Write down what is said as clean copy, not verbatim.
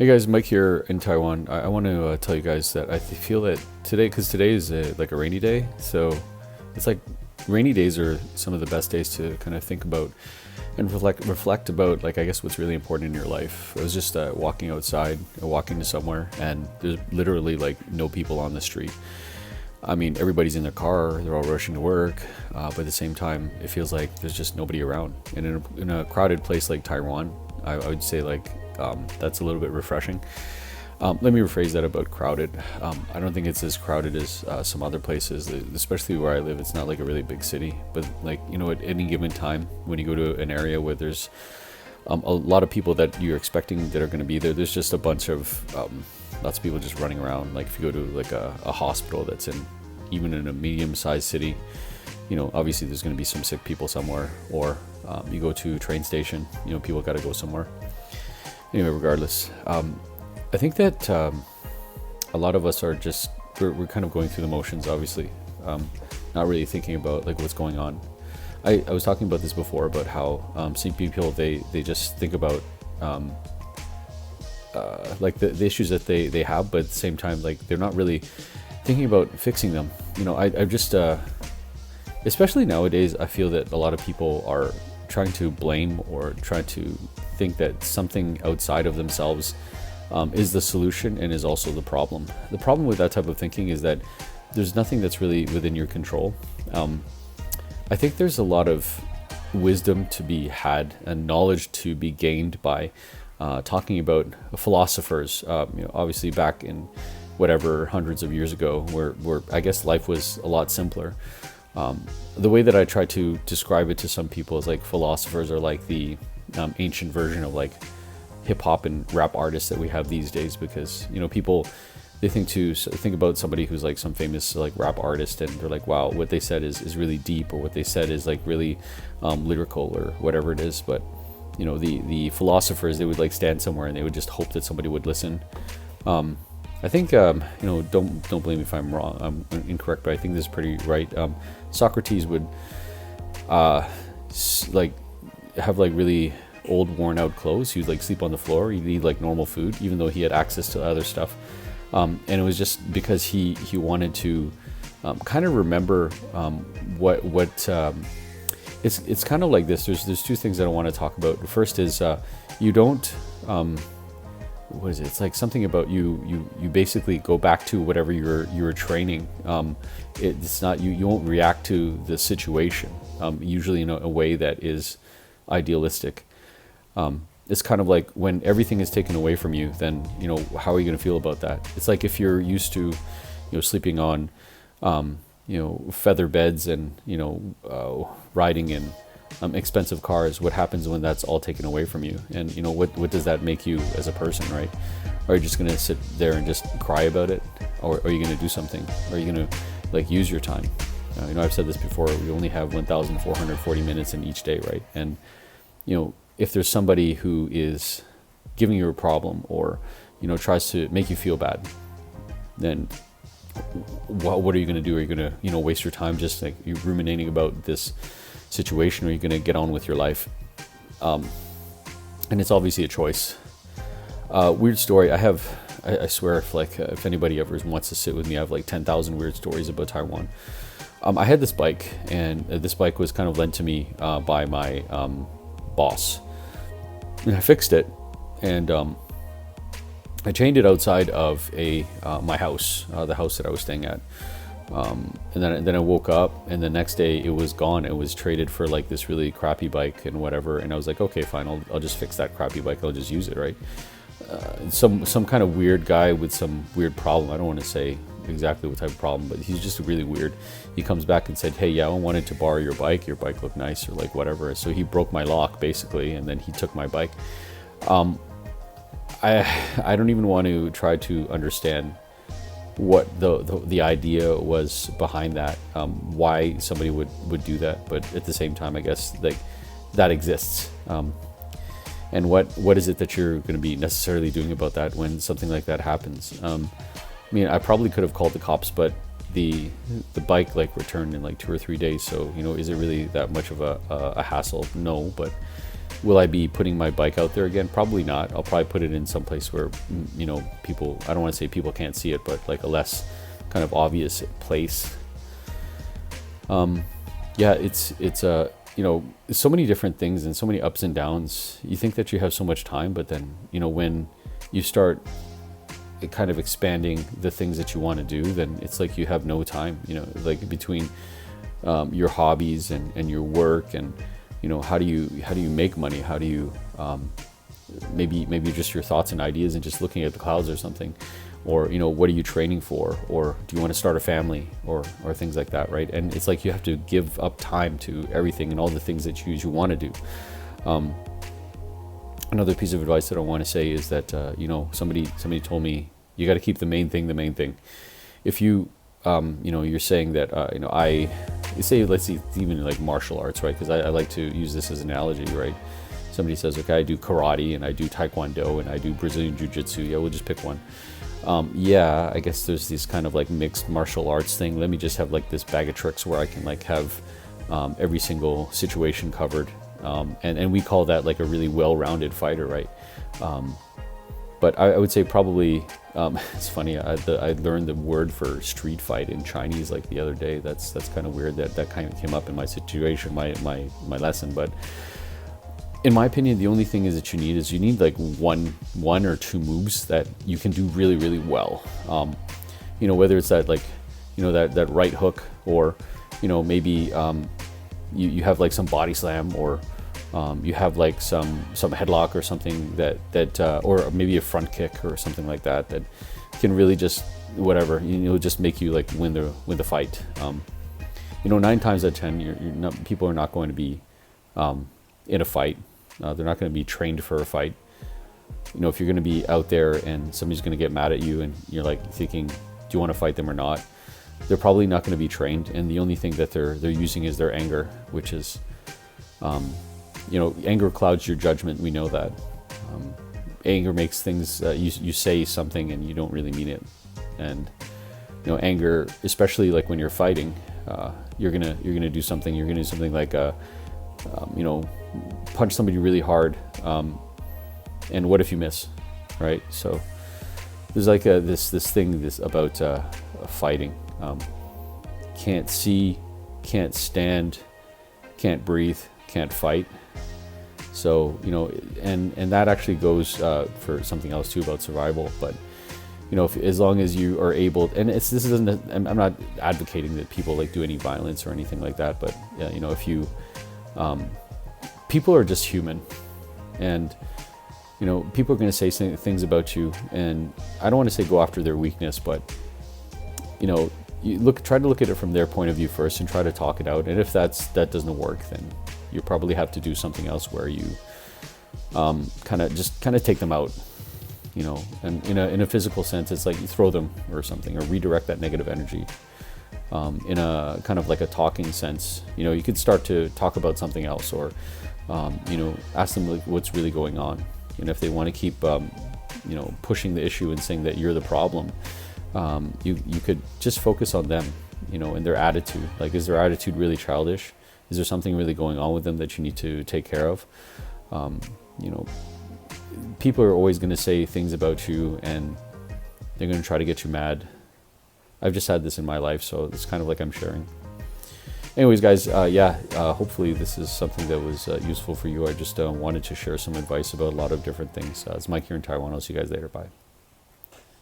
Hey guys, Mike here in Taiwan. I want to tell you guys that I feel that today, because today is like a rainy day, so it's like rainy days are some of the best days to kind of think about and reflect about, like, I guess what's really important in your life. I was just walking outside, walking to somewhere, and there's literally like no people on the street. I mean, everybody's in their car, they're all rushing to work, but at the same time, it feels like there's just nobody around. And in a crowded place like Taiwan, I would say like that's a little bit refreshing. Let me rephrase that about crowded. I don't think it's as crowded as some other places, especially where I live. It's not like a really big city, but like, you know, at any given time, when you go to an area where there's a lot of people that you're expecting that are going to be there, there's just a bunch of lots of people just running around. Like if you go to like a hospital that's even in a medium-sized city, you know, obviously there's going to be some sick people somewhere. Or you go to a train station, you know, people got to go somewhere. Anyway, regardless, I think that a lot of us are just we're kind of going through the motions, obviously, not really thinking about like what's going on. I was talking about this before about how some people they just think about like the issues that they have, but at the same time, like, they're not really thinking about fixing them. You know, I just especially nowadays, I feel that a lot of people are trying to blame or trying to think that something outside of themselves is the solution and is also the problem. The problem with that type of thinking is that there's nothing that's really within your control. I think there's a lot of wisdom to be had and knowledge to be gained by talking about philosophers. You know, obviously back in whatever hundreds of years ago, where I guess life was a lot simpler. The way that I try to describe it to some people is like philosophers are like the ancient version of like hip hop and rap artists that we have these days, because, you know, people, they think about somebody who's like some famous like rap artist, and they're like, wow, what they said is really deep, or what they said is like really lyrical, or whatever it is. But, you know, the philosophers, they would like stand somewhere and they would just hope that somebody would listen. I think, you know, don't blame me if I'm wrong, I'm incorrect, but I think this is pretty right. Socrates would like have like really old, worn out clothes. He would like sleep on the floor. He'd eat like normal food, even though he had access to other stuff. And it was just because he wanted to kind of remember what it's kind of like this. There's two things that I want to talk about. The first is you don't what is it? It's like something about you basically go back to whatever you were training. It's not you won't react to the situation usually in a way that is idealistic. It's kind of like when everything is taken away from you, then, you know, how are you going to feel about that? It's like if you're used to, you know, sleeping on you know, feather beds and, you know, riding in expensive cars. What happens when that's all taken away from you? And, you know, what does that make you as a person, right? Are you just going to sit there and just cry about it, or are you going to do something? Are you going to like use your time? You know, I've said this before, we only have 1,440 minutes in each day, right? And, you know, if there's somebody who is giving you a problem, or, you know, tries to make you feel bad, then what are you going to do? Are you going to, you know, waste your time just like you ruminating about this situation, or are you going to get on with your life? And it's obviously a choice. Weird story. I swear, if anybody ever wants to sit with me, I have like 10,000 weird stories about Taiwan. I had this bike, and this bike was kind of lent to me by my boss, and I fixed it, and I chained it outside of my house, the house that I was staying at. And then I woke up, and the next day it was gone. It was traded for like this really crappy bike and whatever. And I was like, okay, fine, I'll just fix that crappy bike. I'll just use it, right? Some kind of weird guy with some weird problem. I don't want to say exactly what type of problem, but he's just really weird. He comes back and said, hey, yeah, I wanted to borrow your bike. Your bike looked nice, or like whatever. So he broke my lock basically, and then he took my bike. I don't even want to try to understand what the idea was behind that, why somebody would do that. But at the same time, I guess like that exists. And what is it that you're going to be necessarily doing about that when something like that happens? I mean, I probably could have called the cops, but the bike like returned in like 2 or 3 days. So, you know, is it really that much of a hassle? No, but Will I be putting my bike out there again? Probably not. I'll probably put it in some place where, people, I don't want to say people can't see it, but like a less kind of obvious place. Yeah, it's so many different things and so many ups and downs. You think that you have so much time, but then, when you start kind of expanding the things that you want to do, then it's like you have no time, like between your hobbies and your work, and how do you make money, how do you maybe just your thoughts and ideas and just looking at the clouds or something, or what are you training for, or do you want to start a family, or things like that, right? And it's like you have to give up time to everything and all the things that you want to do. Another piece of advice that I want to say is that somebody told me you got to keep the main thing. If you you're saying that let's see, even like martial arts, right? Because I like to use this as an analogy, right? Somebody says, okay, I do karate and I do taekwondo and I do Brazilian jiu-jitsu. Yeah, we'll just pick one. Yeah, I guess there's this kind of like mixed martial arts thing. Let me just have like this bag of tricks where I can like have every single situation covered. And we call that like a really well-rounded fighter, right? But I would say probably, it's funny, I learned the word for street fight in Chinese like the other day. That's kind of weird that kind of came up in my situation, my lesson. But in my opinion, the only thing is that you need like one or two moves that you can do really, really well. Whether it's that like, that right hook, or, maybe you have like some body slam, or you have like some headlock or something that or maybe a front kick or something like that can really just whatever, just make you like win the fight. 9 times out of 10, people are not going to be in a fight. They're not going to be trained for a fight. If you're going to be out there and somebody's going to get mad at you and you're like thinking, do you want to fight them or not? They're probably not going to be trained, and the only thing that they're using is their anger, which is, anger clouds your judgment. We know that. Anger makes things, you say something and you don't really mean it. And, anger, especially like when you're fighting, you're gonna do something. You're gonna do something like, punch somebody really hard. And what if you miss, right? So there's like this thing about fighting. Can't see, can't stand, can't breathe, can't fight. So, and that actually goes for something else too about survival. But, as long as you are able, and I'm not advocating that people like do any violence or anything like that, but if you, people are just human, and, people are going to say things about you, and I don't want to say go after their weakness, but, try to look at it from their point of view first and try to talk it out. And if that doesn't work, then you probably have to do something else where you kind of take them out, and in a physical sense, it's like you throw them or something, or redirect that negative energy. In a kind of like a talking sense, you could start to talk about something else, or ask them like what's really going on. And if they want to keep pushing the issue and saying that you're the problem, you could just focus on them, and their attitude. Like, is their attitude really childish? Is there something really going on with them that you need to take care of? People are always going to say things about you, and they're going to try to get you mad. I've just had this in my life, so it's kind of like I'm sharing. Anyways, guys, hopefully this is something that was useful for you. I just wanted to share some advice about a lot of different things. It's Mike here in Taiwan. I'll see you guys later. Bye.